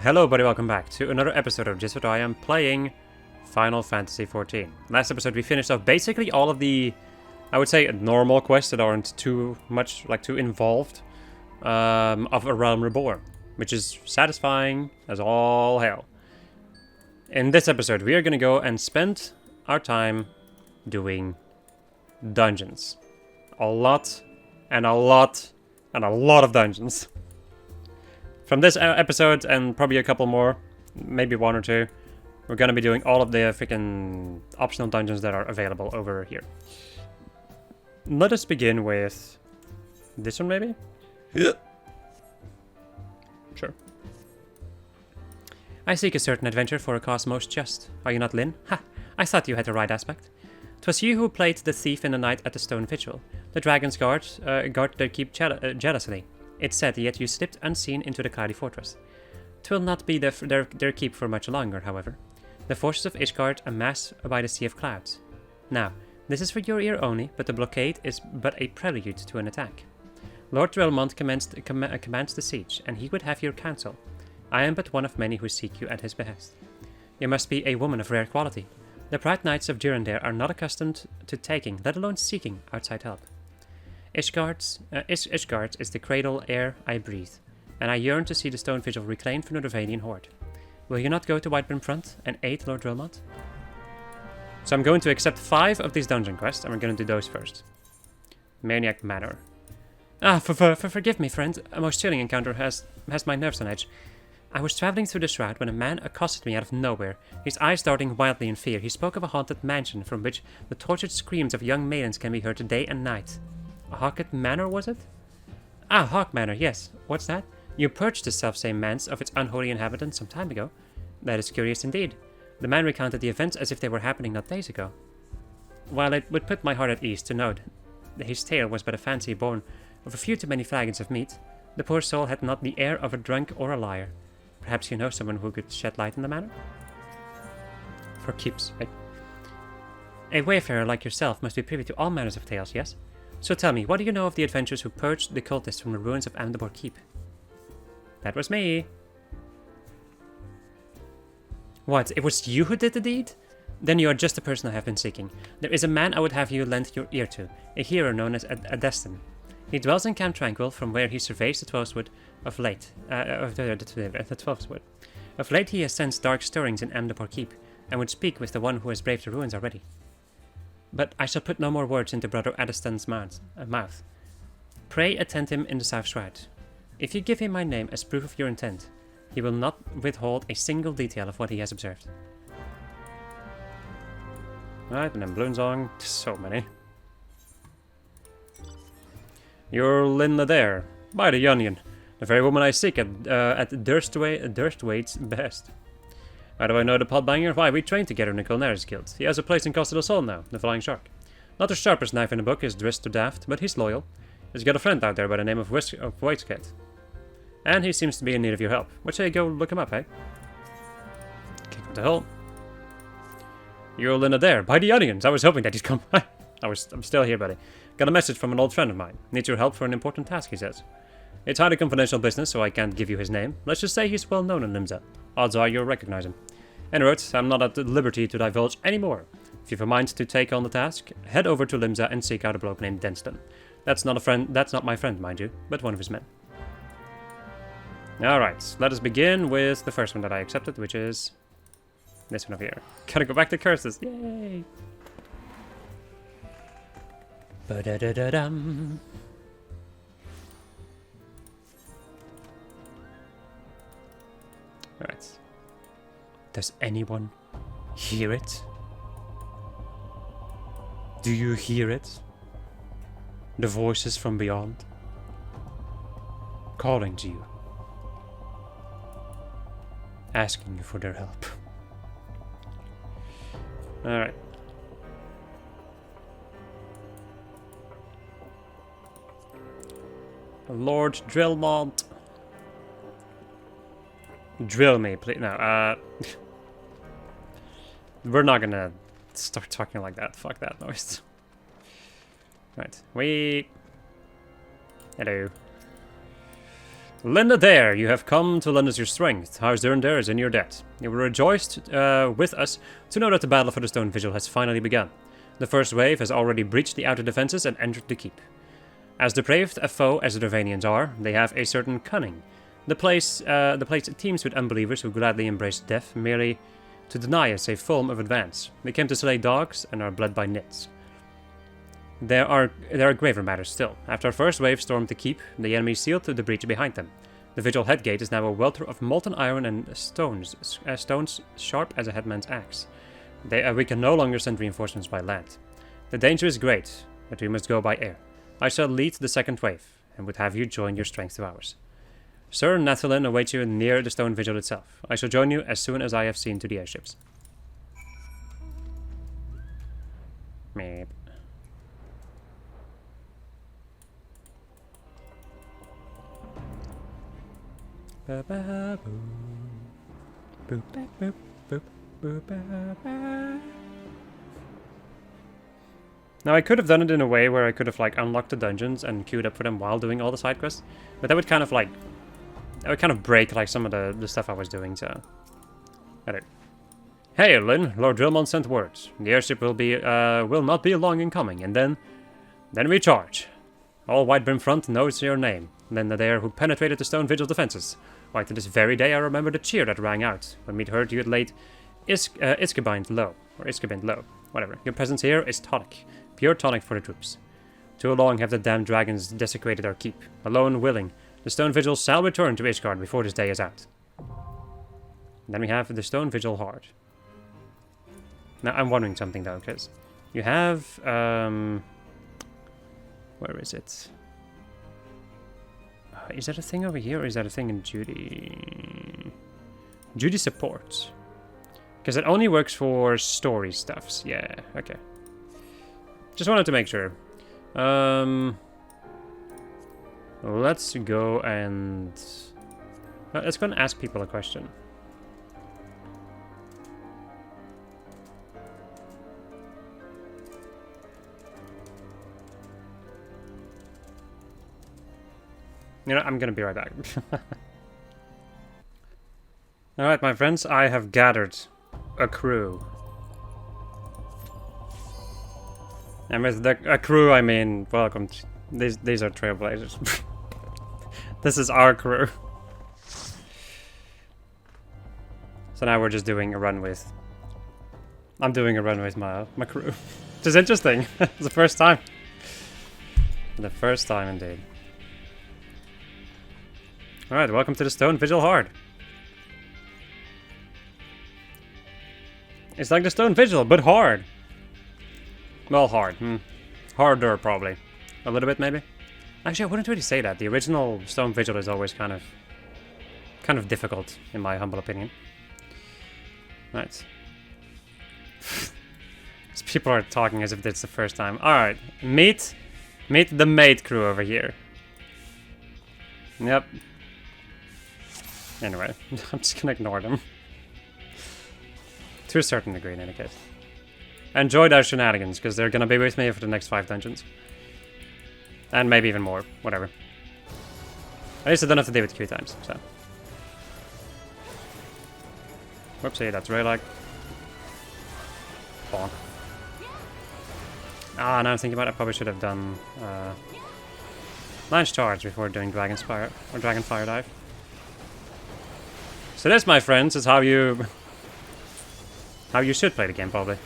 Hello everybody, welcome back to another episode of Just What I Am playing Final Fantasy XIV. Last episode we finished off basically all of the, I would say, normal quests that aren't too involved of A Realm Reborn, which is satisfying as all hell. In this episode we are going to go and spend our time doing dungeons. A lot and a lot and a lot of dungeons. From this episode, and probably a couple more, maybe one or two, we're gonna be doing all of the freaking optional dungeons that are available over here. Let us begin with this one, maybe? Yeah. Sure. I seek a certain adventure for a cause most just. Are you not Lyn? Ha! I thought you had the right aspect. 'Twas you who played the thief in the night at the stone vigil. The dragons guard their keep jealously. It said, yet you slipped unseen into the cloudy fortress. 'Twill not be their keep for much longer, however. The forces of Ishgard amass by the sea of clouds. Now, this is for your ear only, but the blockade is but a prelude to an attack. Lord Drellmont commands the siege, and he would have your counsel. I am but one of many who seek you at his behest. You must be a woman of rare quality. The proud knights of Durandare are not accustomed to taking, let alone seeking, outside help. Ishgard is the cradle air I breathe, and I yearn to see the stone vigil reclaimed from the Ravanian horde. Will you not go to Whiteburn Front and aid Lord Drellmont? So I'm going to accept 5 of these dungeon quests, and we're going to do those first. Maniac Manor. Forgive me, friend. A most chilling encounter has my nerves on edge. I was traveling through the shroud when a man accosted me out of nowhere, his eyes darting wildly in fear. He spoke of a haunted mansion from which the tortured screams of young maidens can be heard day and night. Hawkett Manor, was it? Ah, Hawk Manor, yes. What's that? You purged the self-same manse of its unholy inhabitants some time ago. That is curious indeed. The man recounted the events as if they were happening not days ago. While it would put my heart at ease to note that his tale was but a fancy born of a few too many flagons of meat, the poor soul had not the air of a drunk or a liar. Perhaps you know someone who could shed light on the matter? For keeps, right? A wayfarer like yourself must be privy to all manners of tales, yes? So tell me, what do you know of the adventurers who purged the cultists from the ruins of Amdabor Keep? That was me. What, it was you who did the deed? Then you are just the person I have been seeking. There is a man I would have you lend your ear to, a hero known as Adestin. He dwells in Camp Tranquil, from where he surveys the Twelfthwood of late. The Twelfthwood. Of late he has sensed dark stirrings in Amdabor Keep, and would speak with the one who has braved the ruins already. But I shall put no more words into Brother Adestin's mouth. Pray attend him in the South Shroud. If you give him my name as proof of your intent, he will not withhold a single detail of what he has observed. Right, and then Bloonsong, so many. You're Linda there, by the Onion, the very woman I seek at Durstwaite's behest. How do I know the potbanger? Why, we trained together in the Culnaris Guild. He has a place in Costa del Sol now, the Flying Shark. Not the sharpest knife in the book is Drist to Daft, but he's loyal. He's got a friend out there by the name of Whitescat. And he seems to be in need of your help. What say you go look him up, eh? Kick him to hell. You're Linda there, by the Onions. I was hoping that he'd come. I'm still here, buddy. Got a message from an old friend of mine. Needs your help for an important task, he says. It's highly confidential business, so I can't give you his name. Let's just say he's well known in Limsa. Odds are you'll recognize him. Anyway, I'm not at liberty to divulge any more. If you've a mind to take on the task, head over to Limsa and seek out a bloke named Denston. That's not my friend, mind you, but one of his men. Alright, let us begin with the first one that I accepted, which is this one over here. Gotta go back to curses. Yay! Ba-da-da-da-dum. Alright. Does anyone hear it? Do you hear it? The voices from beyond? Calling to you. Asking you for their help. Alright. Lord Drellmont. Drill me, please. No, we're not gonna start talking like that. Fuck that noise. Right, we... Hello. Linda there, you have come to lend us your strength. House Durandare is in your debt. You were rejoiced with us to know that the battle for the Stone Vigil has finally begun. The first wave has already breached the outer defenses and entered the keep. As depraved a foe as the Dravanians are, they have a certain cunning. The place teems with unbelievers who gladly embrace death merely to deny us a form of advance. They came to slay dogs and are bled by nits. There are graver matters still. After our first wave stormed the keep, the enemy sealed the breach behind them. The Vigil headgate is now a welter of molten iron and stones sharp as a headman's axe. We can no longer send reinforcements by land. The danger is great, but we must go by air. I shall lead the second wave, and would have you join your strength to ours. Sir Nathalin awaits you near the Stone Vigil itself. I shall join you as soon as I have seen to the airships. Meep. Ba ba boop. Boop ba boop boop boop ba ba. Now I could have done it in a way where I could have like unlocked the dungeons and queued up for them while doing all the side quests, but that would kind of break like some of the stuff I was doing. So, edit. Hey, Lynn, Lord Drillmont sent words. The airship will not be long in coming, and then we charge. All Whitebrim Front knows your name. Linda there, who penetrated the Stone Vigil defenses. Why, to this very day I remember the cheer that rang out when we'd heard you had laid Iskabind low, whatever. Your presence here is tonic, pure tonic for the troops. Too long have the damned dragons desecrated our keep. Alone willing, the Stone Vigil shall return to Ishgard before this day is out. And then we have the Stone Vigil Horde. Now I'm wondering something though, because you have where is it? Is that a thing over here, or is that a thing in Judy? Judy supports. Because it only works for story stuffs. Yeah, okay. Just wanted to make sure. Let's go and... let's go and ask people a question. You know, I'm gonna be right back. Alright, my friends, I have gathered a crew. And with a crew, I mean, welcome. These are trailblazers. This is our crew. So now we're just doing a run with... I'm doing a run with my crew. Which is interesting. It's the first time. The first time, indeed. Alright, welcome to the Stone Vigil Horde. It's like the Stone Vigil, but hard. Well, hard. Harder, probably. A little bit, maybe? Actually, I wouldn't really say that. The original Stone Vigil is always kind of difficult, in my humble opinion. Right. These people are talking as if it's the first time. Alright, meet the maid crew over here. Yep. Anyway, I'm just gonna ignore them. To a certain degree, in any case. Enjoy their shenanigans, because they're gonna be with me for the next 5 dungeons. And maybe even more, whatever. At least I don't have to deal with queue times, so. Whoopsie, that's Raylag. Bonk. Ah, now I'm thinking about it, I probably should have done Lance Charge before doing Dragon Fire Dive. So this, my friends, is how you should play the game, probably.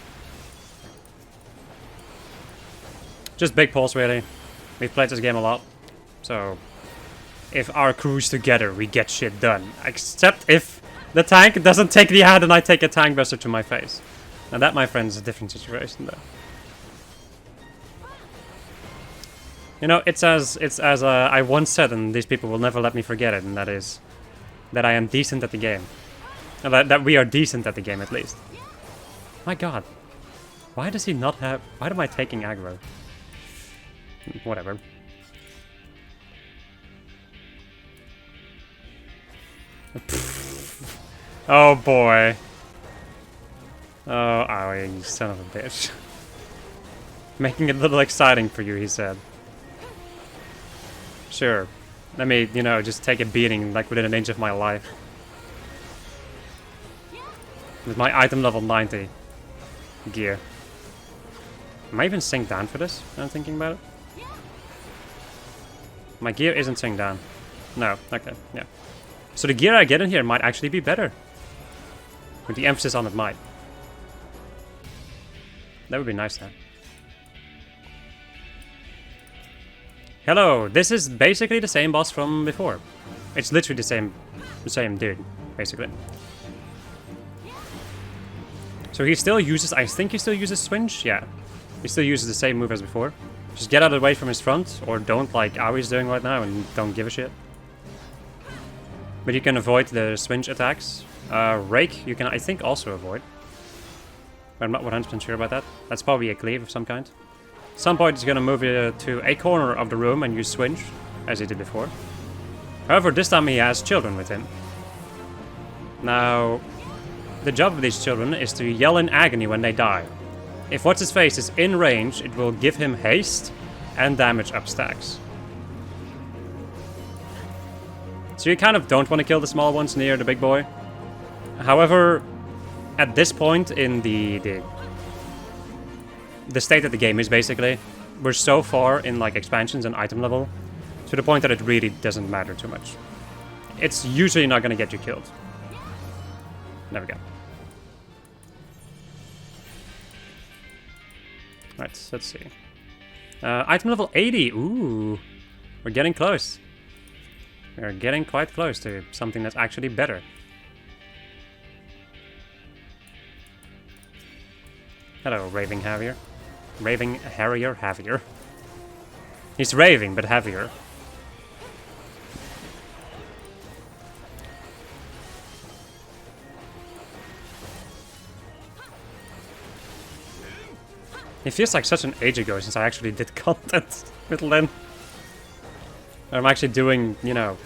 Just big pulse, really. We've played this game a lot, so if our crew's together, we get shit done. Except if the tank doesn't take the ad and I take a tank buster to my face. Now that, my friends, is a different situation, though. You know, it's as I once said, and these people will never let me forget it, and that is that I am decent at the game. That we are decent at the game, at least. My god. Why does he not have... Why am I taking aggro? Whatever. Oh boy. Oh, owie, you son of a bitch. Making it a little exciting for you, he said. Sure. Let me, you know, just take a beating like within an inch of my life. With my item level 90 gear. Am I even synced down for this? I'm thinking about it. My gear isn't synced down. No, okay, yeah. So the gear I get in here might actually be better. With the emphasis on it might. That would be nice then. Hello, this is basically the same boss from before. It's literally the same dude, basically. So he still uses, I think he still uses Swinge, yeah. He still uses the same move as before. Just get out of the way from his front, or don't like Awie's doing right now and don't give a shit. But you can avoid the Swinge attacks. Rake, you can I think also avoid. But I'm not 100% sure about that. That's probably a cleave of some kind. At some point he's gonna move to a corner of the room and use Swinge, as he did before. However, this time he has children with him. Now, the job of these children is to yell in agony when they die. If what's-his-face is in range, it will give him haste and damage up stacks. So you kind of don't want to kill the small ones near the big boy. However, at this point in the state that the game is basically, we're so far in like expansions and item level to the point that it really doesn't matter too much. It's usually not going to get you killed. There we go. Right, let's see. Item level 80. Ooh, we're getting close. We're getting quite close to something that's actually better. Hello, Raving Harrier. Raving Harrier Heavier. He's raving, but heavier. It feels like such an age ago since I actually did content with Lynn. I'm actually doing, you know,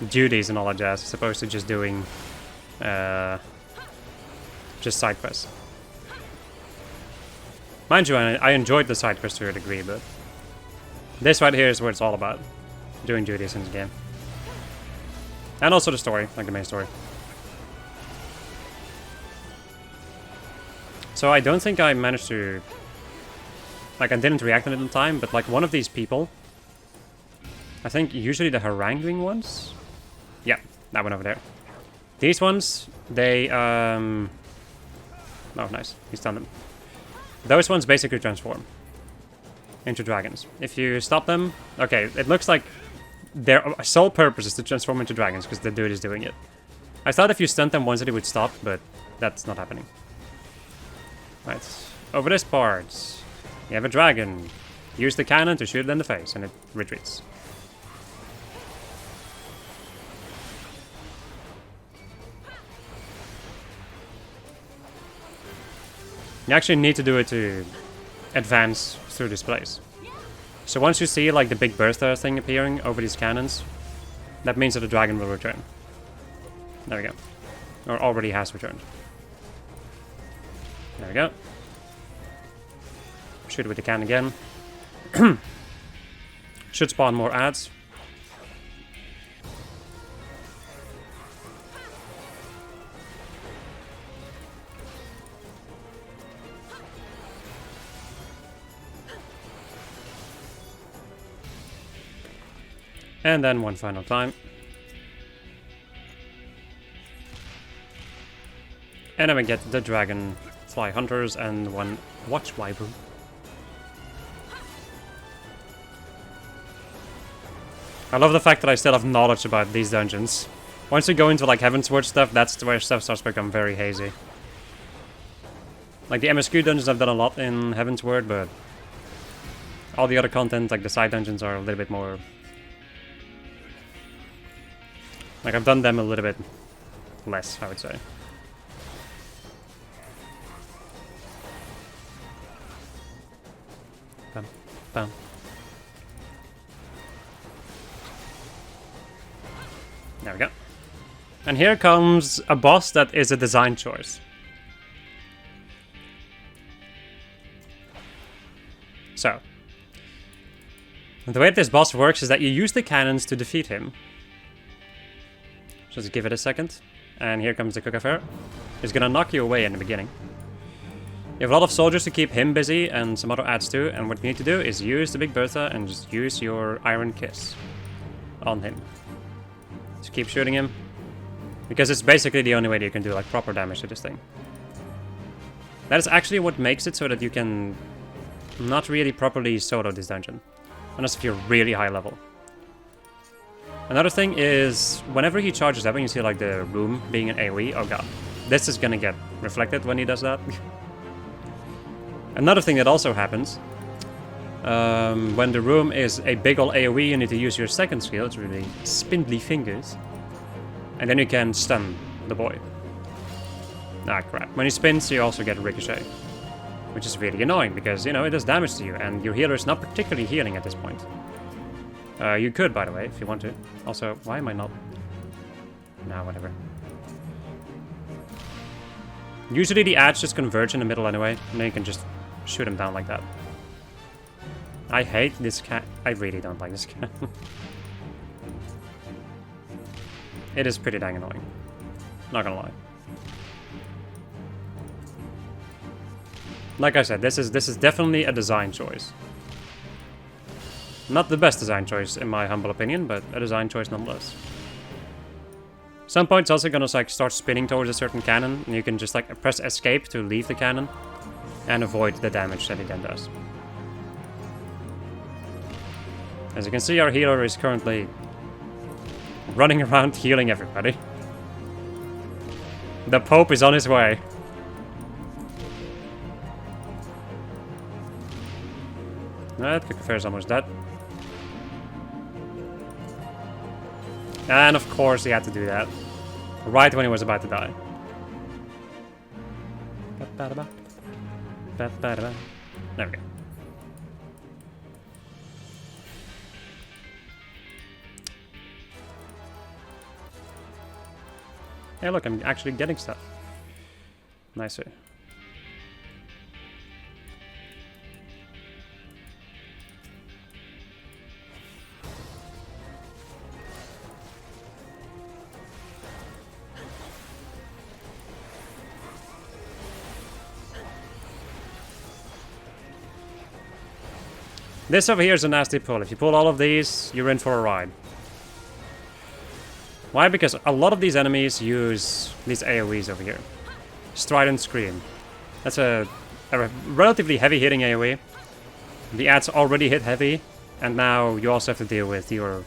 duties and all that jazz, as opposed to just doing, just side quests. Mind you, I enjoyed the side quests to a degree, but this right here is what it's all about. Doing duties in the game. And also the story, like the main story. So I don't think I managed to... Like, I didn't react on it in time, but like one of these people... I think usually the haranguing ones? Yeah, that one over there. These ones, they... Oh, nice. He stunned them. Those ones basically transform into dragons. If you stop them... Okay, it looks like their sole purpose is to transform into dragons, because the dude is doing it. I thought if you stunned them once that it would stop, but that's not happening. Right, over this part, you have a dragon. Use the cannon to shoot it in the face, and it retreats. You actually need to do it to advance through this place. So once you see like the big burster thing appearing over these cannons, that means that the dragon will return. There we go. Or already has returned. There we go. Shoot it with the cannon again. Should spawn more ads. And then one final time. And then we get the dragonfly hunters and one watch wyvern. I love the fact that I still have knowledge about these dungeons. Once you go into like Heavensward stuff, that's where stuff starts to become very hazy. Like the MSQ dungeons I've done a lot in Heavensward, but all the other content, like the side dungeons, are a little bit more... Like, I've done them a little bit less, I would say. Bam, bam. There we go. And here comes a boss that is a design choice. So, And the way this boss works is that you use the cannons to defeat him. Just give it a second. And here comes the cook affair. He's gonna knock you away in the beginning. You have a lot of soldiers to keep him busy and some other ads too. And what you need to do is use the Big Bertha and just use your Iron Kiss on him. Just keep shooting him. Because it's basically the only way that you can do like proper damage to this thing. That is actually what makes it so that you can not really properly solo this dungeon. Unless if you're really high level. Another thing is, whenever he charges up and you see like the room being an AoE, oh god. This is gonna get reflected when he does that. Another thing that also happens, when the room is a big ol' AoE, you need to use your second skill, it's really spindly fingers. And then you can stun the boy. Ah crap. When he spins, you also get a ricochet. Which is really annoying, because, you know, it does damage to you, and your healer is not particularly healing at this point. You could, by the way, if you want to. Also, why am I not... Nah, whatever. Usually the ads just converge in the middle anyway, and then you can just shoot him down like that. I hate this cat. I really don't like this cat. It is pretty dang annoying. Not gonna lie. Like I said, this is definitely a design choice. Not the best design choice, in my humble opinion, but a design choice nonetheless. Some point it's also gonna like start spinning towards a certain cannon, and you can just like press escape to leave the cannon and avoid the damage that it then does. As you can see, our healer is currently running around healing everybody. The Pope is on his way. That cook affair is almost dead. And of course he had to do that. Right when he was about to die. There we go. Hey look, I'm actually getting stuff. Nicer. This over here is a nasty pull. If you pull all of these, you're in for a ride. Why? Because a lot of these enemies use these AoEs over here. Strident Scream. That's a relatively heavy hitting AoE. The ads already hit heavy, and now you also have to deal with your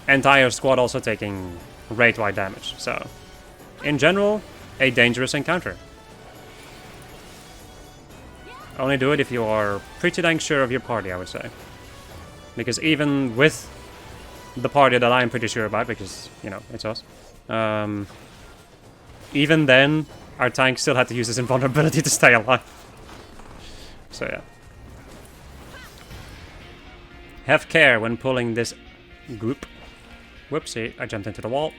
entire squad also taking raid-wide damage. So, in general, a dangerous encounter. Only do it if you are pretty dang sure of your party, I would say. Because even with the party that I'm pretty sure about, because, you know, it's us. Even then, our tank still had to use his invulnerability to stay alive. So, yeah. Have care when pulling this group. Whoopsie, I jumped into the wall.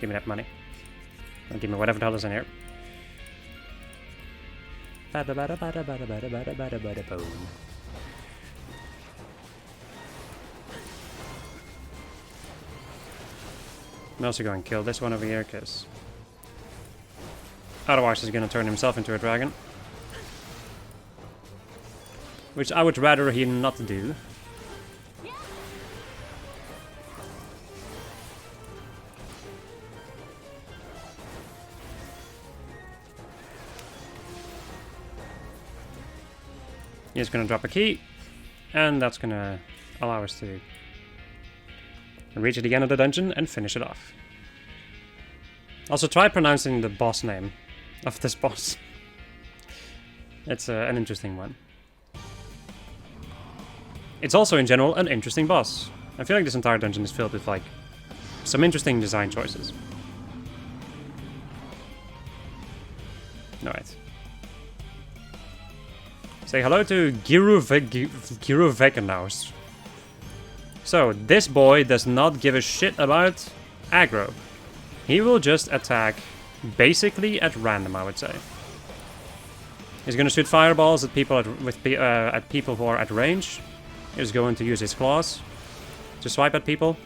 Give me that money. Or give me whatever the hell is in here. I'm also going to kill this one over here, because otherwise he's going to turn himself into a dragon. Which I would rather he not do. He's going to drop a key, and that's going to allow us to reach the end of the dungeon and finish it off. Also, try pronouncing the boss name of this boss. It's an interesting one. It's also, in general, an interesting boss. I feel like this entire dungeon is filled with, like, some interesting design choices. Alright. Say hello to Giru Vekanaus. So, this boy does not give a shit about aggro. He will just attack basically at random, I would say. He's gonna shoot fireballs at people at people who are at range, is going to use his claws to swipe at people.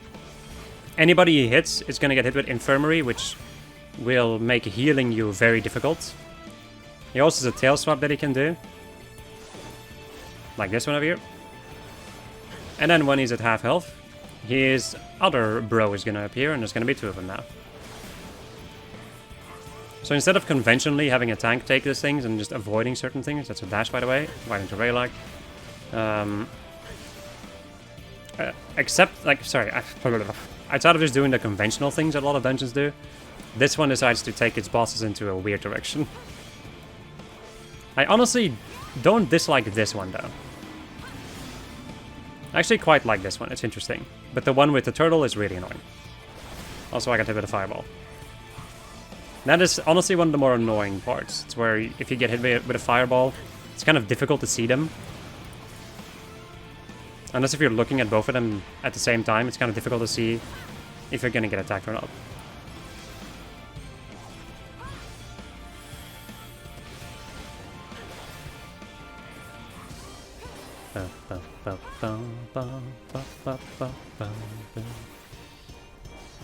Anybody he hits is going to get hit with Infirmary, which will make healing you very difficult. He also has a tail swap that he can do. Like this one over here. And then when he's at half health, his other bro is going to appear, and there's going to be two of them now. So instead of conventionally having a tank take these things and just avoiding certain things, that's a dash by the way, right into Raylag. Except, like, sorry, outside of just doing the conventional things that a lot of dungeons do, this one decides to take its bosses into a weird direction. I honestly don't dislike this one though. I actually quite like this one, it's interesting. But the one with the turtle is really annoying. Also I got hit with a fireball. That is honestly one of the more annoying parts. It's where if you get hit with a fireball, it's kind of difficult to see them. Unless if you're looking at both of them at the same time, it's kind of difficult to see if you're gonna get attacked or not.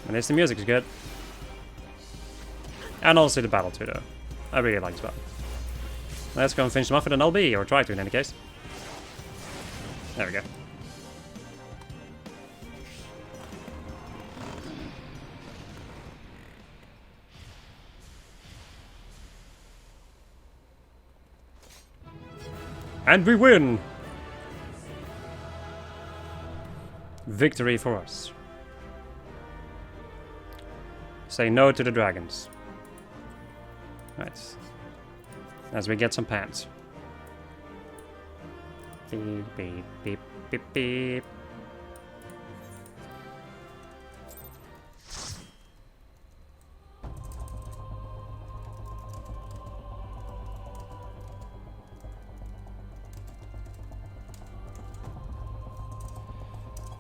At least the music is good. And also the battle too, though. I really like this battle. Let's go and finish them off with an LB, or try to in any case. There we go. And we win! Victory for us. Say no to the dragons. Right. As we get some pants. Beep, beep, beep, beep, beep.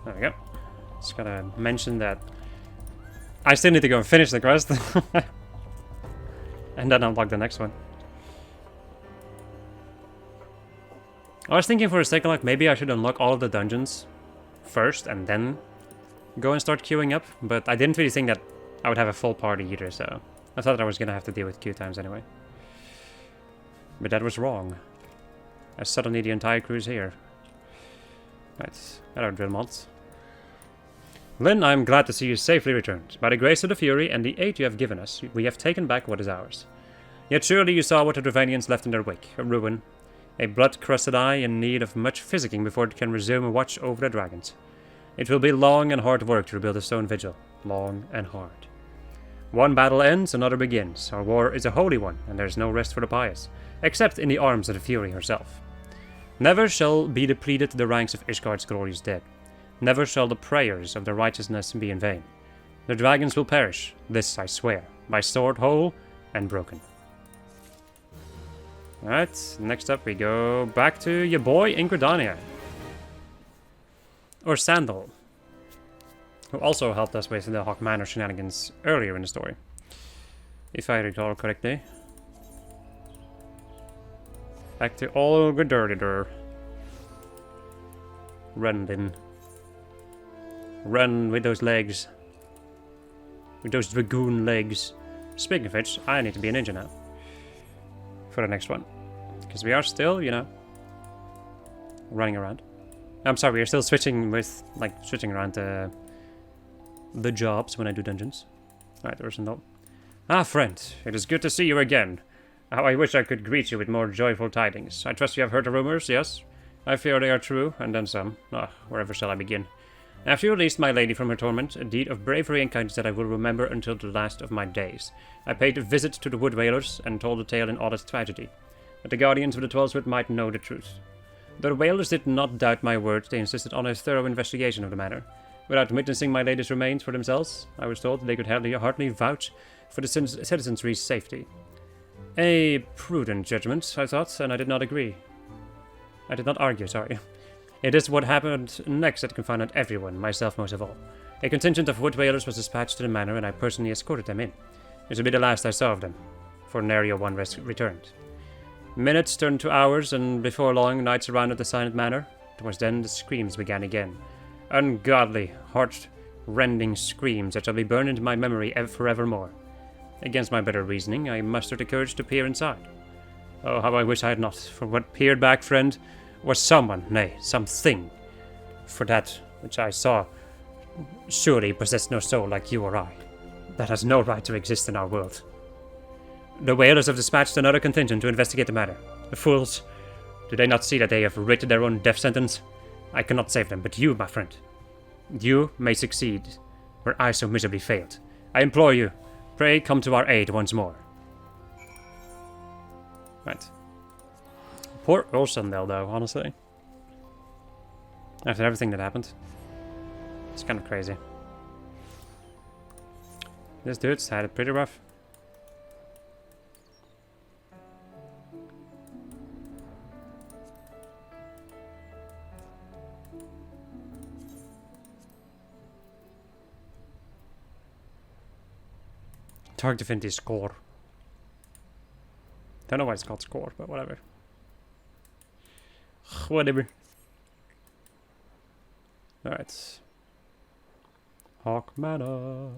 There we go. Just gotta mention that I still need to go and finish the quest. And then unlock the next one. I was thinking for a second, like, maybe I should unlock all of the dungeons first and then go and start queuing up. But I didn't really think that I would have a full party either, so I thought I was gonna have to deal with queue times anyway. But that was wrong. As suddenly the entire crew is here. Right, hello drill mods. Lyn, I am glad to see you safely returned. By the grace of the Fury and the aid you have given us, we have taken back what is ours. Yet surely you saw what the Dravanians left in their wake, a ruin. A blood-crusted eye in need of much physicking before it can resume a watch over the dragons. It will be long and hard work to rebuild a stone vigil. Long and hard. One battle ends, another begins. Our war is a holy one, and there is no rest for the pious, except in the arms of the Fury herself. Never shall be depleted the ranks of Ishgard's glorious dead. Never shall the prayers of the righteousness be in vain. The dragons will perish, this I swear, by sword whole and broken. Alright, next up we go back to your boy in Gridania. Or Sandal, who also helped us with the Hawk Manor shenanigans earlier in the story, if I recall correctly. Back to old Gridurdidur. Run, Lyn. Run with those legs. With those dragoon legs. Speaking of which, I need to be a ninja now. For the next one. Because we are still, you know, running around. I'm sorry, we're still switching with, like, switching around the jobs when I do dungeons. Alright, Ursendal. Ah, friend, it is good to see you again. How I wish I could greet you with more joyful tidings. I trust you have heard the rumors, yes? I fear they are true, and then some. Ah, wherever shall I begin? After you released my lady from her torment, a deed of bravery and kindness that I will remember until the last of my days. I paid a visit to the Wood Whalers and told the tale in all its tragedy, that the guardians of the Twelvewood might know the truth. The Whalers did not doubt my words, they insisted on a thorough investigation of the matter. Without witnessing my lady's remains for themselves, I was told they could hardly vouch for the citizenry's safety. A prudent judgment, I thought, and I did not agree. I did not argue, sorry. It is what happened next that confounded everyone, myself most of all. A contingent of Wood Whalers was dispatched to the manor, and I personally escorted them in. This would be the last I saw of them, for nary a one returned. Minutes turned to hours, and before long, night surrounded the silent manor. 'Twas then the screams began again. Ungodly, heart-rending screams that shall be burned into my memory forevermore. Against my better reasoning, I mustered the courage to peer inside. Oh, how I wish I had not, for what peered back, friend, was someone, nay, something. For that which I saw surely possessed no soul like you or I. That has no right to exist in our world. The whalers have dispatched another contingent to investigate the matter. The fools! Do they not see that they have written their own death sentence? I cannot save them, but you, my friend. You may succeed, where I so miserably failed. I implore you, pray come to our aid once more. Right. Poor Ursundel, though, honestly. After everything that happened. It's kind of crazy. This dude's had it pretty rough. Target Divinity score. Don't know why it's called score, but whatever. Whatever. Alright. Hawk Manor.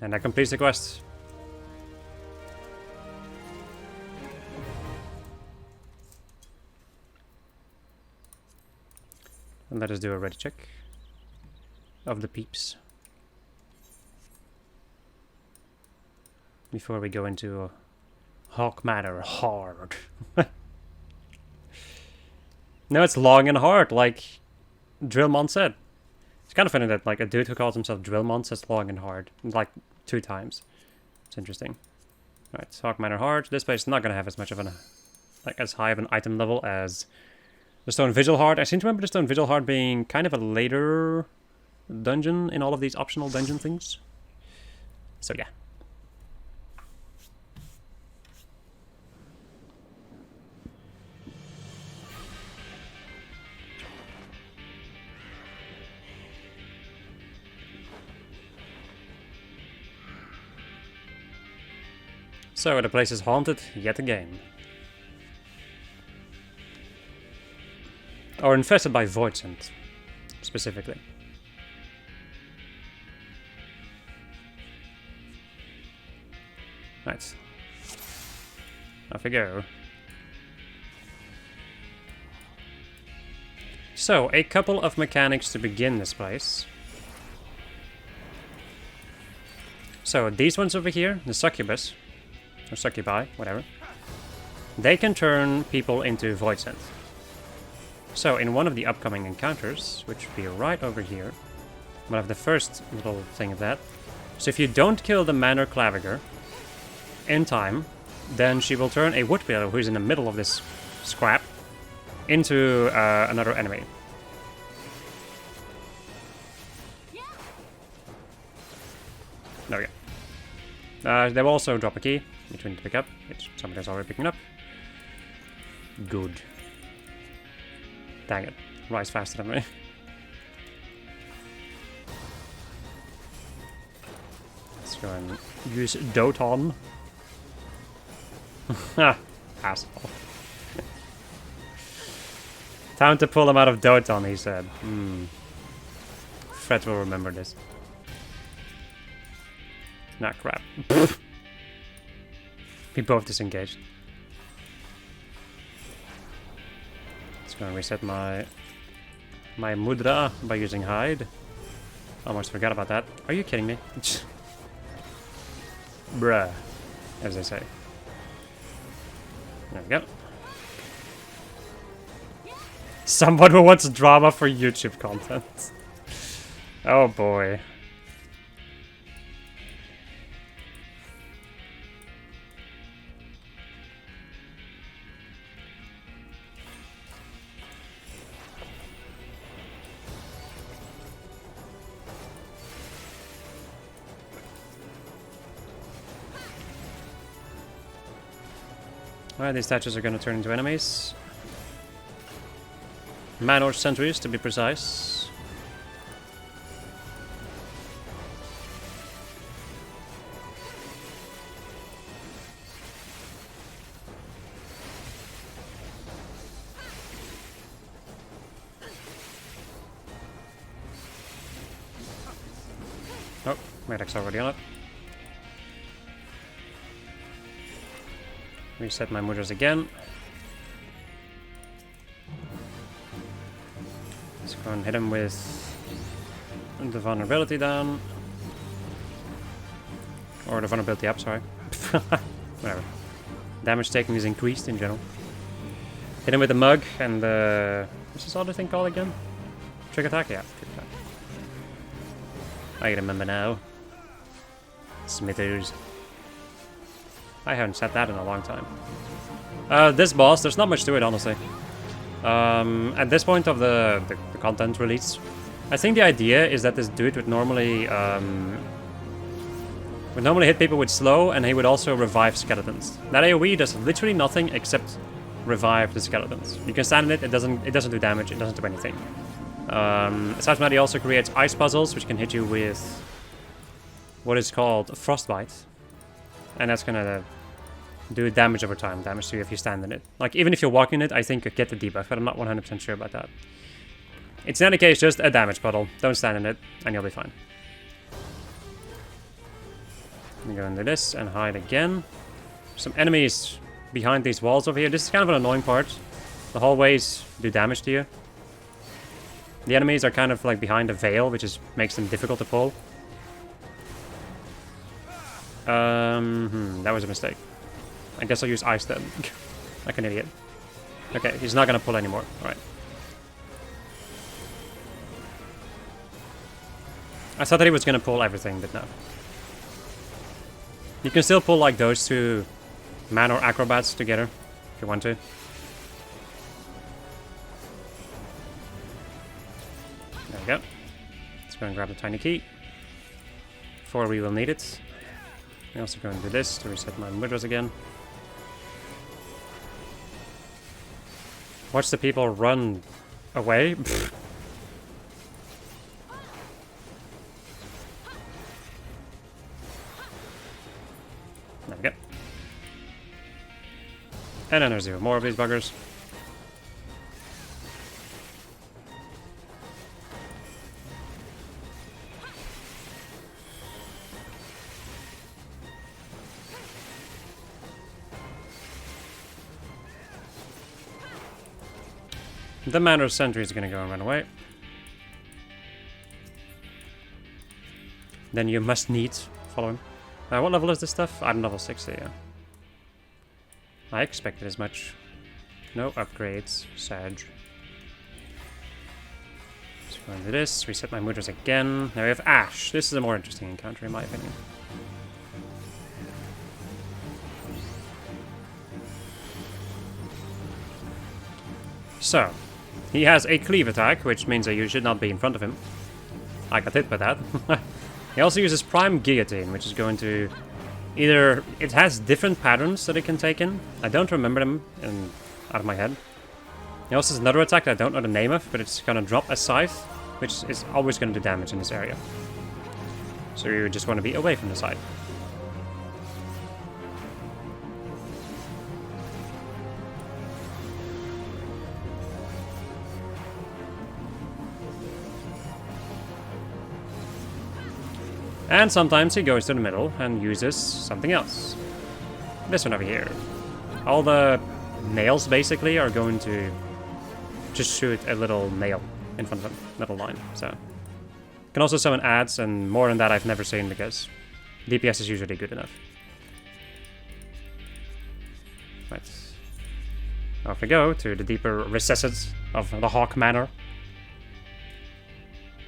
And that completes the quest. And let us do a ready check of the peeps before we go into Hawk Manor hard. No, it's long and hard, like Drillmon said. It's kind of funny that like a dude who calls himself Drillmon says long and hard, like 2 times. It's interesting. Alright, so Hawk Manor hard. This place is not gonna have as much of an as high of an item level as the Stone Vigil Heart. I seem to remember the Stone Vigil Heart being kind of a later dungeon in all of these optional dungeon things. So yeah. So the place is haunted yet again. Or infested by Voidsent, specifically. Right. Off we go. So, a couple of mechanics to begin this place. So, these ones over here, the succubus, or succubi, whatever, they can turn people into Voidsent. So, in one of the upcoming encounters, which will be right over here, we'll have the first little thing of that. So if you don't kill the Manor Claviger in time, then she will turn a wood pillar who's in the middle of this scrap into another enemy. There we go. They will also drop a key, which we need to pick up, which somebody's already picking up. Good. Dang it. Rise faster than me. Let's go and use Doton. Ha! Asshole. Time to pull him out of Doton, he said. Fred will remember this. Nah, crap. We both disengaged. Gonna reset my mudra by using hide. Almost forgot about that. Are you kidding me? Bruh, as they say. There we go. Someone who wants drama for YouTube content. Oh boy. Alright, these statues are going to turn into enemies. Manor sentries, to be precise. Medic's already on it. Reset my mudras again. Let's go and hit him with the vulnerability down. Or the vulnerability up, sorry. Whatever. Damage taken is increased in general. Hit him with the mug and the... What's this other thing called again? Trick attack? Yeah, trick attack. I remember now. Smithers. I haven't said that in a long time. This boss, there's not much to it, honestly. At this point of the content release, I think the idea is that this dude would normally hit people with slow, and he would also revive skeletons. That AoE does literally nothing except revive the skeletons. You can stand in it, it doesn't do damage, it doesn't do anything. Aside from that, he also creates ice puzzles, which can hit you with what is called frostbite. And that's gonna do damage over time, damage to you if you stand in it. Like, even if you're walking it, I think you get the debuff, but I'm not 100% sure about that. It's in any case just a damage puddle. Don't stand in it, and you'll be fine. I'm gonna go into this and hide again. Some enemies behind these walls over here. This is kind of an annoying part. The hallways do damage to you. The enemies are kind of like behind a veil, which makes them difficult to pull. That was a mistake. I guess I'll use ice then. Like an idiot. Okay, he's not gonna pull anymore. Alright. I thought that he was gonna pull everything, but no. You can still pull like those two man or acrobats together, if you want to. There we go. Let's go and grab the tiny key. For we will need it. I'm also going to do this to reset my mudras again. Watch the people run away. Pfft. There we go. And then there's even more of these buggers. The Manor Sentry is gonna go and run away. Then you must needs follow him. What level is this stuff? I'm level 60, yeah. I expected as much. No upgrades. Sag. Let's go into this. Reset my mudras again. Now we have Ash. This is a more interesting encounter in my opinion. So, he has a cleave attack, which means that you should not be in front of him. I got hit by that. He also uses Prime Guillotine, which is going to either... It has different patterns that it can take in. I don't remember them out of my head. He also has another attack that I don't know the name of, but it's going to drop a scythe, which is always going to do damage in this area. So you just want to be away from the scythe. And sometimes he goes to the middle and uses something else. This one over here. All the nails basically are going to just shoot a little nail in front of him, little line. So can also summon adds, and more than that I've never seen because DPS is usually good enough. Right. Off we go to the deeper recesses of the Hawk Manor.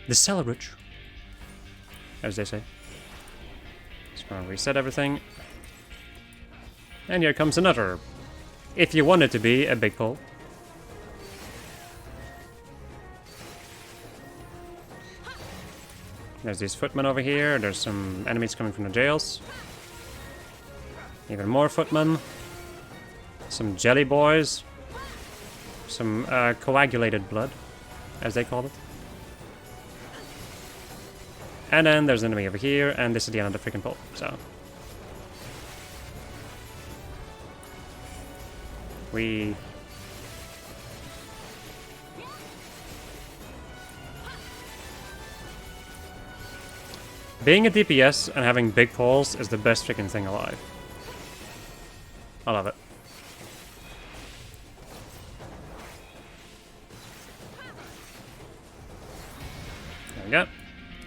The Cellarage, as they say. Just gonna reset everything. And here comes another, if you want it to be, a big pull. There's these footmen over here, there's some enemies coming from the jails. Even more footmen. Some jelly boys. Some coagulated blood, as they call it. And then there's an enemy over here, and this is the end of the freaking pull, so. We... Being a DPS and having big pulls is the best freaking thing alive. I love it. There we go.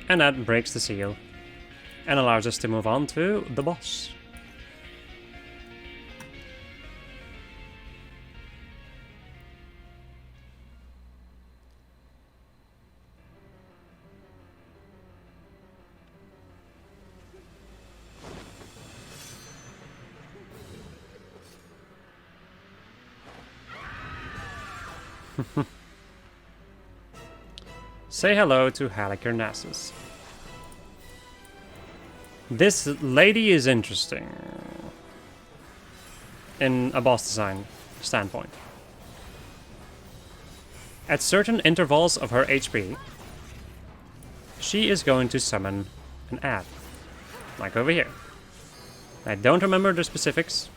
And that breaks the seal. And allows us to move on to the boss. Say hello to Halicarnassus. This lady is interesting in a boss design standpoint. At certain intervals of her HP, she is going to summon an ad. Like over here. I don't remember the specifics.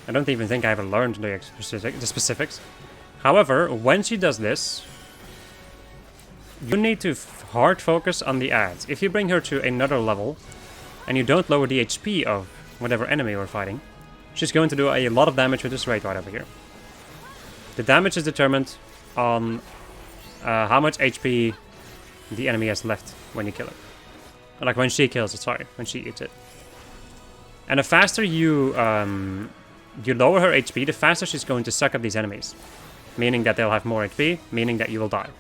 I don't even think I ever learned the specifics. However, when she does this, you need to hard focus on the ads. If you bring her to another level, and you don't lower the HP of whatever enemy you're fighting, she's going to do a lot of damage with this rate right over here. The damage is determined on how much HP the enemy has left when you kill her. Like when she kills it, sorry, when she eats it. And the faster you lower her HP, the faster she's going to suck up these enemies. Meaning that they'll have more HP, meaning that you will die.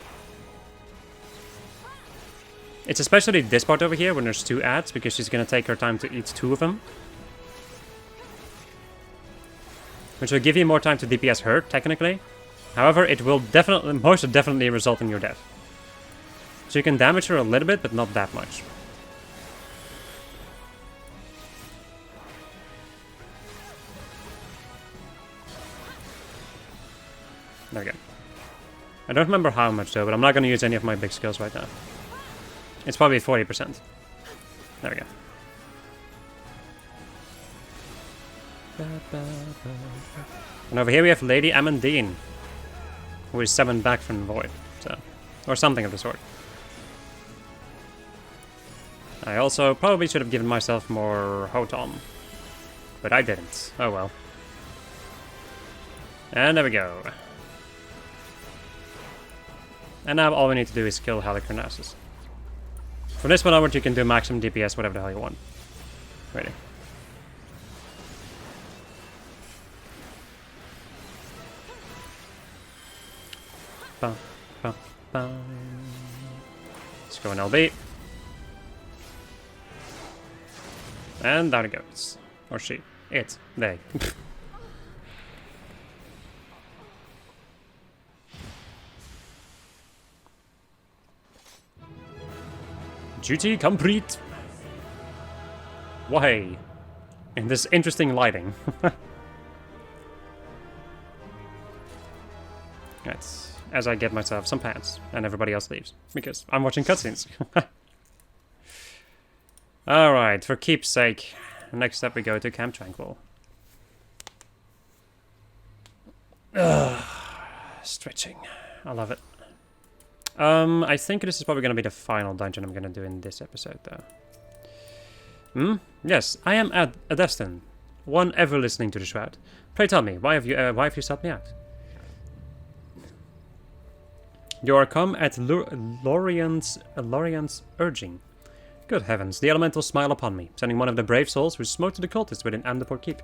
It's especially this part over here when there's 2 ads, because she's going to take her time to eat 2 of them. Which will give you more time to DPS her, technically. However, it will most definitely result in your death. So you can damage her a little bit, but not that much. There we go. I don't remember how much though, but I'm not going to use any of my big skills right now. It's probably 40%. There we go. And over here we have Lady Amandine, who is summoned back from the void, so, or something of the sort. I also probably should have given myself more Hotom, but I didn't. Oh well. And there we go. And now all we need to do is kill Halicarnassus. From this one onward you can do maximum DPS, whatever the hell you want. Ready. Bum, bum, bum. Let's go in LB. And down it goes. Or she. It. They. Duty complete. Why? In this interesting lighting. That's as I get myself some pants and everybody else leaves because I'm watching cutscenes. Alright, for keepsake, next up we go to Camp Tranquil. Stretching. I love it. I think this is probably going to be the final dungeon I'm going to do in this episode, though. Yes, I am Adestin, one ever listening to the Shroud. Pray tell me, why have you sought me out? You are come at Lorian's urging. Good heavens, the elementals smile upon me, sending one of the brave souls who smote the cultists within Amdapor Keep.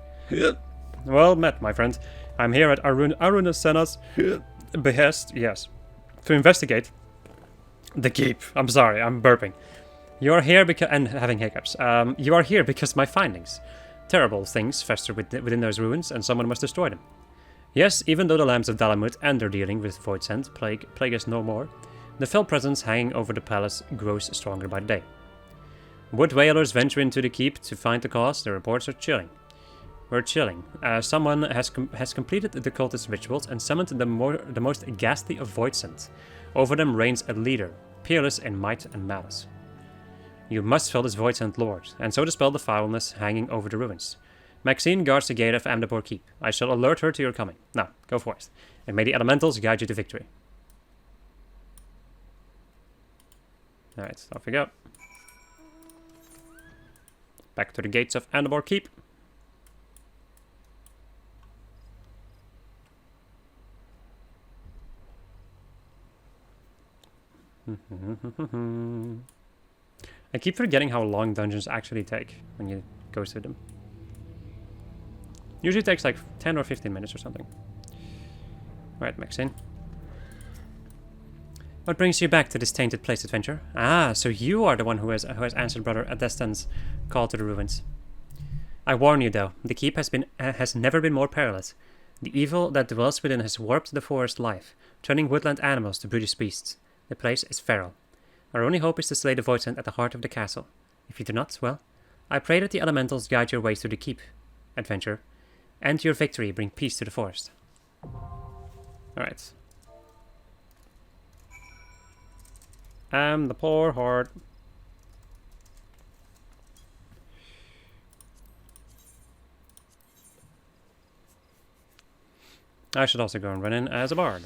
Well met, my friend. I'm here at Arunasena's behest, yes, to investigate the keep. I'm sorry, I'm burping. You are here because... and having hiccups. You are here because my findings. Terrible things fester within those ruins, and someone must destroy them. Yes, even though the lambs of Dalamut and their dealing with void scent plague us no more, the fell presence hanging over the palace grows stronger by the day. Would whalers venture into the keep to find the cause? The reports are chilling. We're chilling. Someone has completed the cultist rituals and summoned the most ghastly of void scent. Over them reigns a leader, peerless in might and malice. You must fill this void scent lord, and so dispel the foulness hanging over the ruins. Maxine guards the gate of Amdapor Keep. I shall alert her to your coming. Now, go forth, and may the elementals guide you to victory. Alright, off we go. Back to the gates of Andor Keep. I keep forgetting how long dungeons actually take when you go through them. Usually takes like 10 or 15 minutes or something. Alright, Maxine. What brings you back to this tainted place, adventure? Ah, so you are the one who has answered Brother Adestan's call to the ruins. I warn you, though, the keep has never been more perilous. The evil that dwells within has warped the forest life, turning woodland animals to brutish beasts. The place is feral. Our only hope is to slay the Voidsent at the heart of the castle. If you do not, well, I pray that the elementals guide your way through the keep, adventure, and your victory bring peace to the forest. Alright. The poor heart. I should also go and run in as a bard.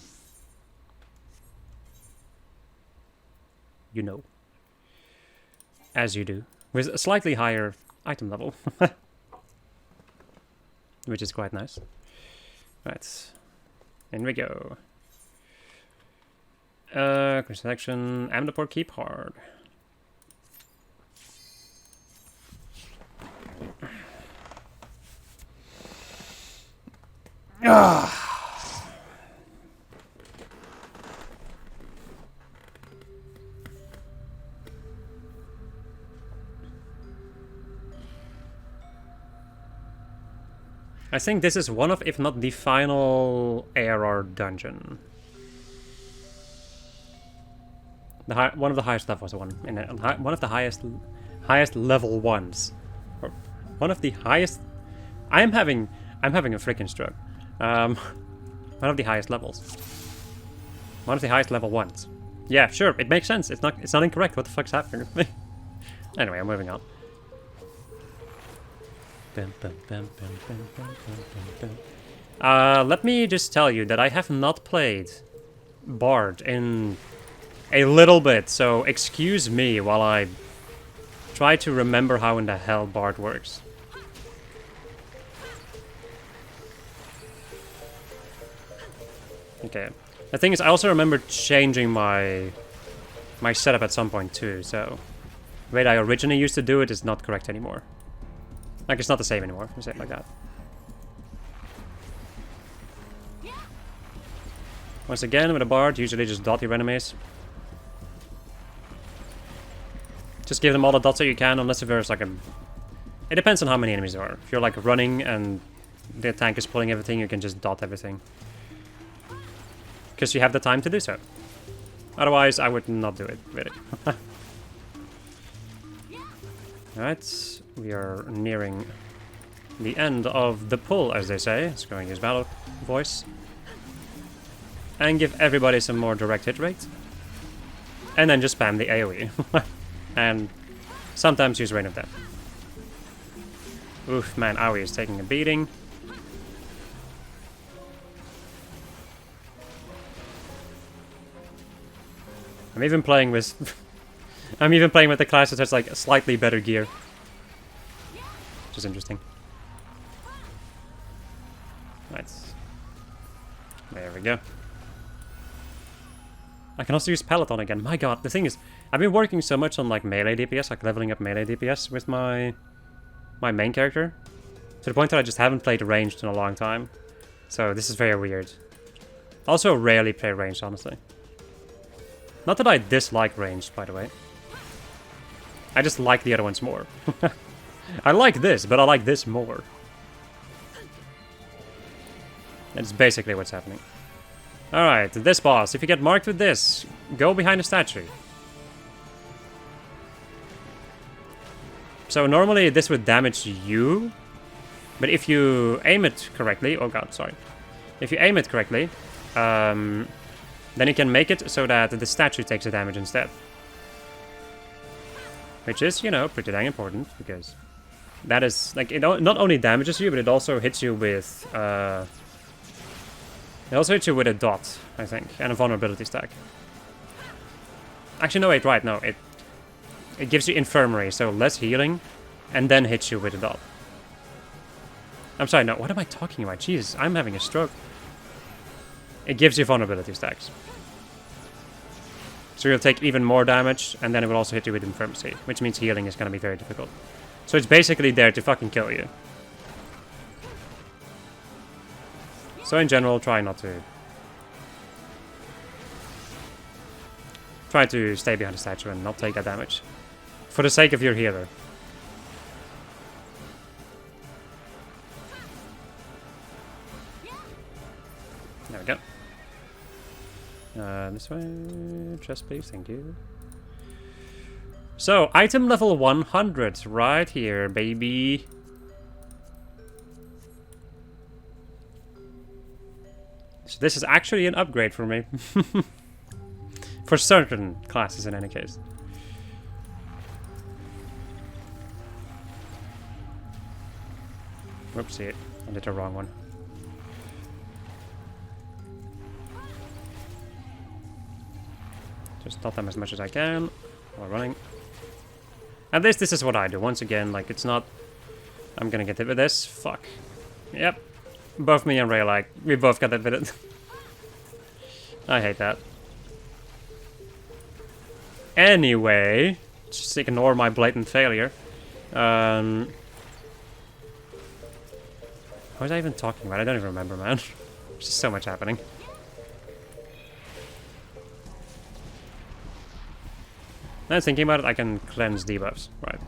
You know. As you do. With a slightly higher item level. Which is quite nice. Right. In we go. Selection. Amdapor Keep hard. I think this is one of, if not the final ARR dungeon. One of the highest levels, one of the highest level ones, or one of the highest. I'm having a freaking stroke. One of the highest levels. One of the highest level ones. Yeah, sure, it makes sense. It's not incorrect. What the fuck's happening with me? Anyway, I'm moving on. Let me just tell you that I have not played Bard in a little bit, so excuse me while I try to remember how in the hell Bard works. Okay. The thing is, I also remember changing my setup at some point too, so the way that I originally used to do it is not correct anymore. Like, it's not the same anymore, let's say it like that. Once again, with a bard, usually just dot your enemies. Just give them all the dots that you can, unless if there's like a... It depends on how many enemies there are. If you're like running and the tank is pulling everything, you can just dot everything. Because you have the time to do so. Otherwise, I would not do it, really. Alright, we are nearing the end of the pull, as they say. Let's go and use battle voice. And give everybody some more direct hit rate. And then just spam the AoE. And sometimes use Rain of Death. Oof, man, AoE is taking a beating. I'm even playing with... I'm even playing with the class that has like a slightly better gear. Which is interesting. Right. There we go. I can also use Peloton again. My god, the thing is, I've been working so much on like melee DPS, like leveling up melee DPS with my main character. To the point that I just haven't played ranged in a long time. So this is very weird. Also rarely play ranged, honestly. Not that I dislike ranged, by the way. I just like the other ones more. I like this, but I like this more. That's basically what's happening. Alright, this boss. If you get marked with this, go behind the statue. So normally this would damage you. But if you aim it correctly... Oh god, sorry. If you aim it correctly, then you can make it so that the statue takes the damage instead. Which is, you know, pretty dang important, because that is, like, it not only damages you, but it also hits you with, it also hits you with a dot, I think, and a vulnerability stack. Actually, no, wait, right, no, it gives you infirmary, so less healing, and then hits you with a dot. I'm sorry, no, what am I talking about? Jesus, I'm having a stroke. It gives you vulnerability stacks. So you'll take even more damage, and then it will also hit you with Infirmity, which means healing is going to be very difficult. So it's basically there to fucking kill you. So in general, try to stay behind the statue and not take that damage. For the sake of your healer. There we go. This way. Chest, please. Thank you. So, item level 100. Right here, baby. So this is actually an upgrade for me. For certain classes in any case. Whoopsie, I did the wrong one. Just stop them as much as I can while running. At least this is what I do. Once again, like, it's not... I'm gonna get hit with this. Fuck. Yep. Both me and Ray, like, we both got hit with it. I hate that. Anyway, just ignore my blatant failure. What was I even talking about? I don't even remember, man. There's just so much happening. Now thinking about it, I can cleanse debuffs. Right.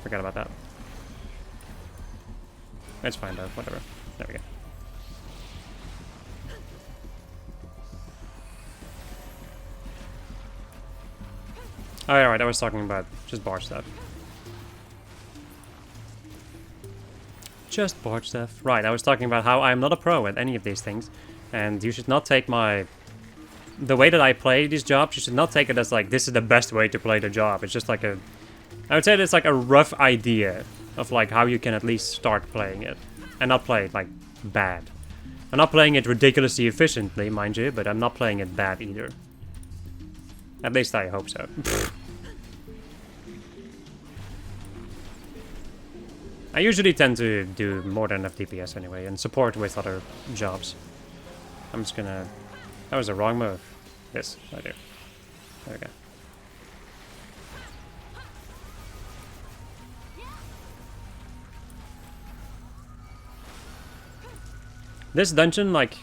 Forget about that. It's fine though, whatever. There we go. Oh, yeah, right, I was talking about just bar stuff. Just bar stuff. Right, I was talking about how I'm not a pro at any of these things. And you should not take my... The way that I play these jobs, you should not take it as like, this is the best way to play the job. It's just like a... I would say it's like a rough idea of like how you can at least start playing it. And not play it like bad. I'm not playing it ridiculously efficiently, mind you, but I'm not playing it bad either. At least I hope so. I usually tend to do more than enough DPS anyway, and support with other jobs. I'm just gonna... That was the wrong move. This, right there. There we go. This dungeon, like...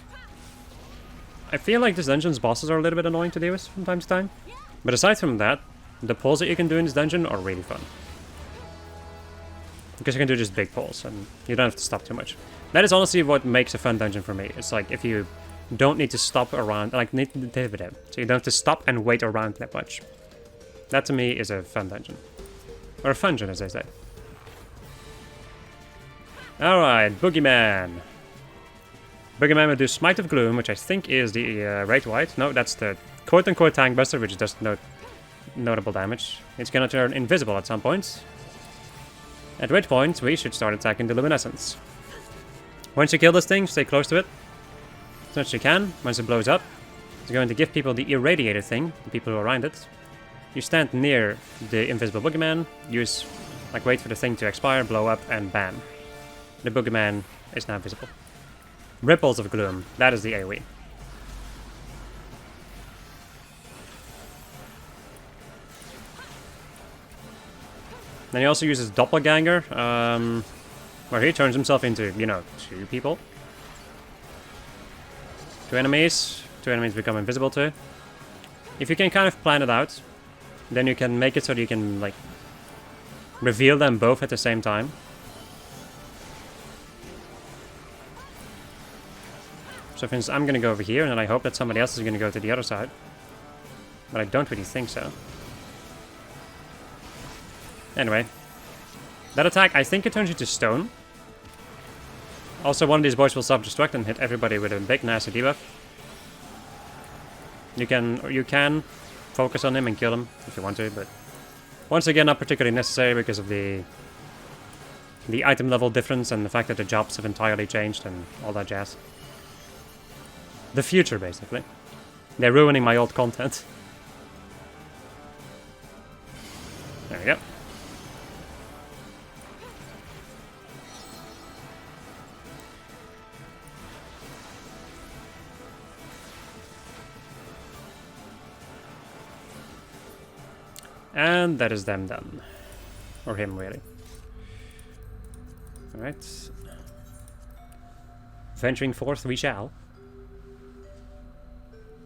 I feel like this dungeon's bosses are a little bit annoying to deal with from time to time. But aside from that, the pulls that you can do in this dungeon are really fun. Because you can do just big pulls, and you don't have to stop too much. That is honestly what makes a fun dungeon for me. It's like, if you don't need to stop around, like, so you don't have to stop and wait around that much. That to me is a fun dungeon. Or a fungeon, as they say. Alright, Boogeyman. Boogeyman will do Smite of Gloom, which I think is the Rate White. No, that's the quote-unquote Tank Buster, which does notable damage. It's gonna turn invisible at some point. At which point, we should start attacking the Luminescence. Once you kill this thing, stay close to it. As much as you can. Once it blows up, it's going to give people the irradiated thing, the people who are around it. You stand near the invisible Boogeyman, use, like, wait for the thing to expire, blow up, and bam. The Boogeyman is now visible. Ripples of Gloom, that is the AoE. Then he also uses Doppelganger, where he turns himself into, you know, two people. Two enemies become invisible too. If you can kind of plan it out, then you can make it so that you can, like, reveal them both at the same time. So for instance, I'm gonna go over here, and then I hope that somebody else is gonna go to the other side. But I don't really think so. Anyway. That attack, I think it turns you to stone. Also, one of these boys will self-destruct and hit everybody with a big nasty debuff. You can focus on him and kill him if you want to, but once again, not particularly necessary because of the item level difference and the fact that the jobs have entirely changed and all that jazz. The future, basically. They're ruining my old content. There we go. And that is them done. Or him, really. Alright. Venturing forth we shall.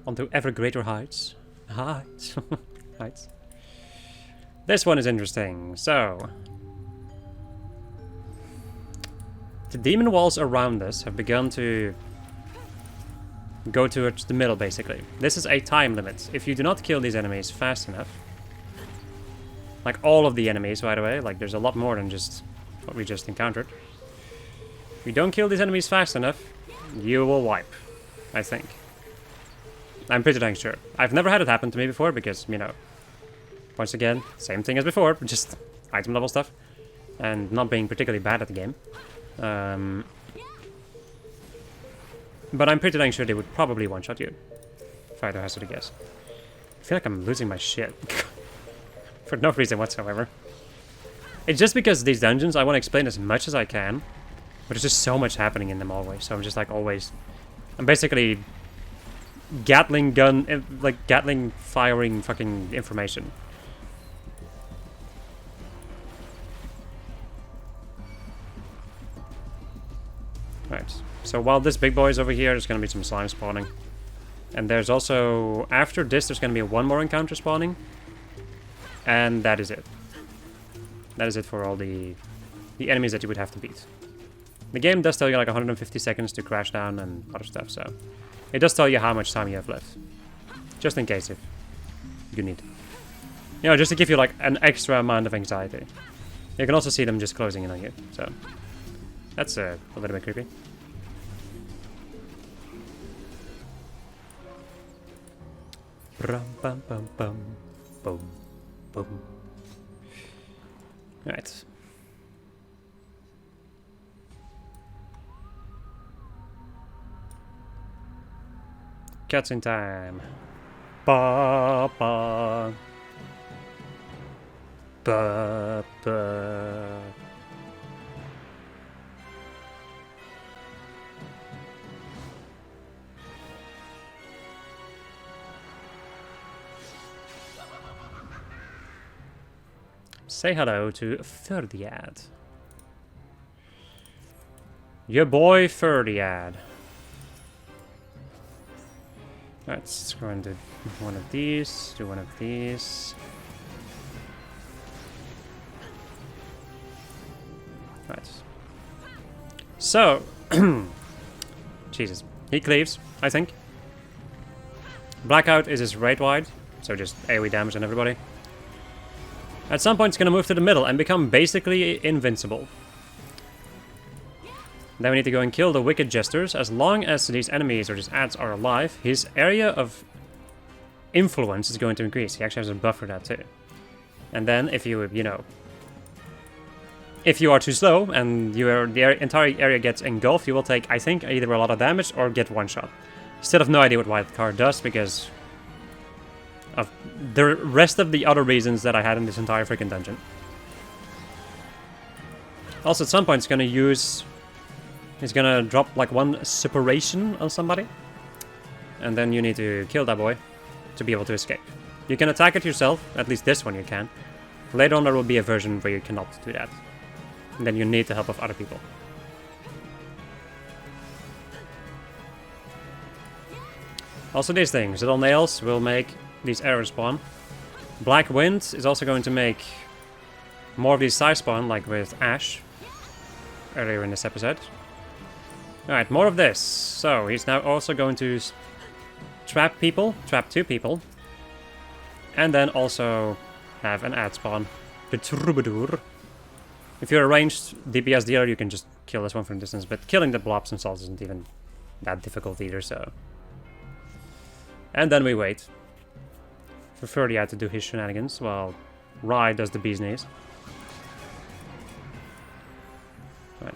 Onto ever greater heights. Heights. Heights. This one is interesting. So, the demon walls around us have begun to go towards the middle, basically. This is a time limit. If you do not kill these enemies fast enough, like all of the enemies, by the way, like there's a lot more than just what we just encountered. If you don't kill these enemies fast enough, you will wipe, I think. I'm pretty dang sure. I've never had it happen to me before because, you know, once again, same thing as before, just item level stuff. And not being particularly bad at the game. But I'm pretty dang sure they would probably one-shot you. If I had to hazard a guess. I feel like I'm losing my shit. For no reason whatsoever. It's just because these dungeons, I want to explain as much as I can. But there's just so much happening in them always. So I'm just like always... I'm basically... Gatling gun... Like Gatling firing fucking information. Right. So while this big boy is over here, there's going to be some slime spawning. And there's also... After this, there's going to be one more encounter spawning. And that is it. That is it for all the enemies that you would have to beat. The game does tell you like 150 seconds to crash down and other stuff, so... It does tell you how much time you have left. Just in case if you need. You know, just to give you like an extra amount of anxiety. You can also see them just closing in on you, so... That's a little bit creepy. Bum bum bum bum. Boom. Boom. Right. Cutscene time. Ba ba. Ba ba. Say hello to ffXIV. Your boy ffXIV. Let's go and do one of these, do one of these. Right. So, Jesus. He cleaves, I think. Blackout is his raid wide, so just AoE damage on everybody. At some point, it's going to move to the middle and become basically invincible. Then we need to go and kill the Wicked Jesters. As long as these enemies or these ads are alive, his area of influence is going to increase. He actually has a buff for that too. And then if you, you know... If you are too slow and the entire area gets engulfed, you will take, I think, either a lot of damage or get one shot. Still have no idea what Wildcard does because... of the rest of the other reasons that I had in this entire freaking dungeon. Also, at some point, it's gonna use... He's gonna drop like one separation on somebody. And then you need to kill that boy to be able to escape. You can attack it yourself, at least this one you can. Later on there will be a version where you cannot do that. And then you need the help of other people. Also these things, little nails will make these arrows spawn. Black Wind is also going to make more of these size spawn, like with Ash earlier in this episode. Alright, more of this. So, he's now also going to trap people, trap 2 people, and then also have an ad spawn, the Troubadour. If you're a ranged DPS dealer, you can just kill this one from distance, but killing the blobs themselves isn't even that difficult either, so... And then we wait for ffXIV to do his shenanigans, while Rai does the bee's knees. Right.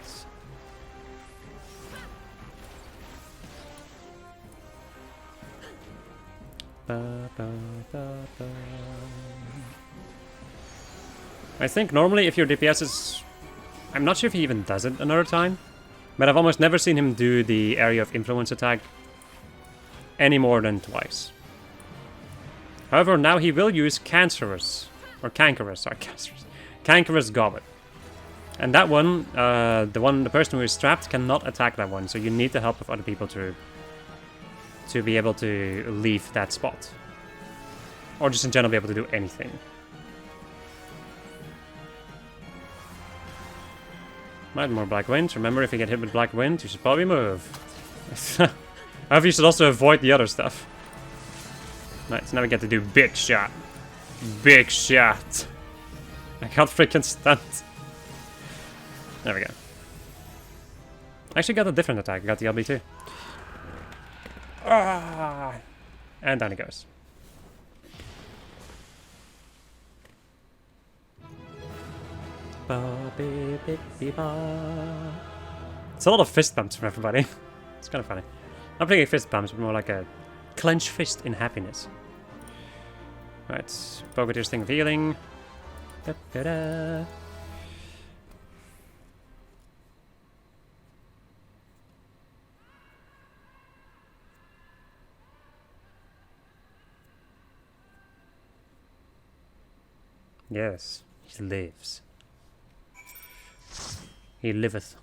Ba, ba, ba, ba. I think normally if your DPS is... I'm not sure if he even does it another time, but I've almost never seen him do the area of influence attack any more than twice. However, now he will use Cancerous Or Cankerous, sorry, Cankerous Goblet. And that one, the person who is trapped cannot attack that one, so you need the help of other people to be able to leave that spot. Or just in general be able to do anything. Might more Black Wind. Remember, if you get hit with Black Wind, you should probably move. However, you should also avoid the other stuff. Right, so now we get to do Big Shot. Big Shot. I got freaking stunned. There we go. I actually got a different attack. I got the LB too. Ah! And down he goes. It's a lot of fist bumps from everybody. It's kind of funny. Not particularly fist bumps, but more like a clenched fist in happiness. Right, Bogatir's thing of healing. Da-da-da. Yes, he lives. He liveth.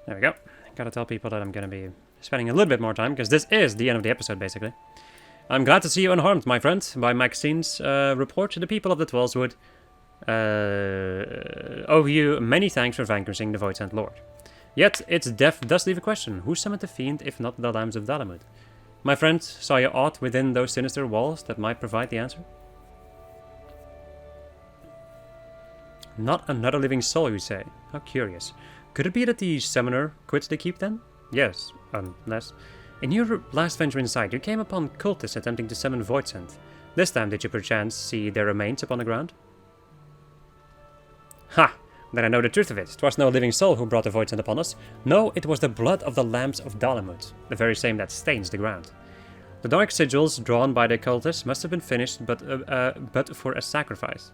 There we go. Gotta tell people that I'm gonna be spending a little bit more time, because this is the end of the episode, basically. I'm glad to see you unharmed, my friend. By Maxine's report, the people of the Twellswood owe you many thanks for vanquishing the Void-Sent Lord. Yet, its death does leave a question. Who summoned the fiend, if not the Lambs of Dalamud? My friend, saw you aught within those sinister walls that might provide the answer? Not another living soul, you say? How curious. Could it be that the summoner quits the keep then? Yes, unless... In your last venture inside, you came upon cultists attempting to summon Void-Sent. This time did you perchance see their remains upon the ground? Ha! Then I know the truth of it. 'Twas no living soul who brought the Void-Sent upon us. No, it was the blood of the Lambs of Dalamud, the very same that stains the ground. The dark sigils drawn by the cultists must have been finished, but for a sacrifice.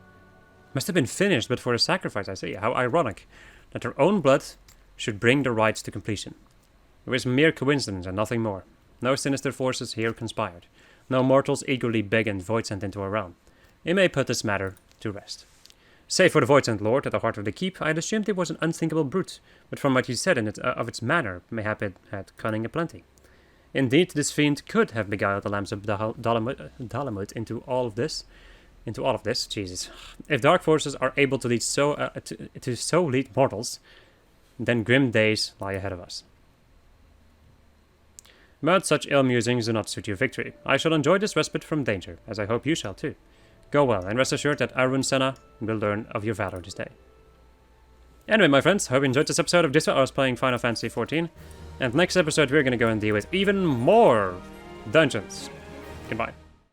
Must have been finished, but for a sacrifice, I see. How ironic that their own blood should bring the rites to completion. It was mere coincidence and nothing more. No sinister forces here conspired. No mortals eagerly beckoned Void-Sent into our realm. It may put this matter to rest. Save for the Void-Sent Lord at the heart of the keep, I had assumed it was an unthinkable brute, but from what you said of its manner, mayhap it had cunning aplenty. Indeed, this fiend could have beguiled the Lambs of Dalamud into all of this. Jesus. If dark forces are able to lead so lead mortals, then grim days lie ahead of us. But such ill musings do not suit your victory. I shall enjoy this respite from danger, as I hope you shall too. Go well, and rest assured that Arun Senna will learn of your valor this day. Anyway, my friends, hope you enjoyed this episode of This I was playing Final Fantasy XIV, and next episode we're going to go and deal with even more dungeons. Goodbye.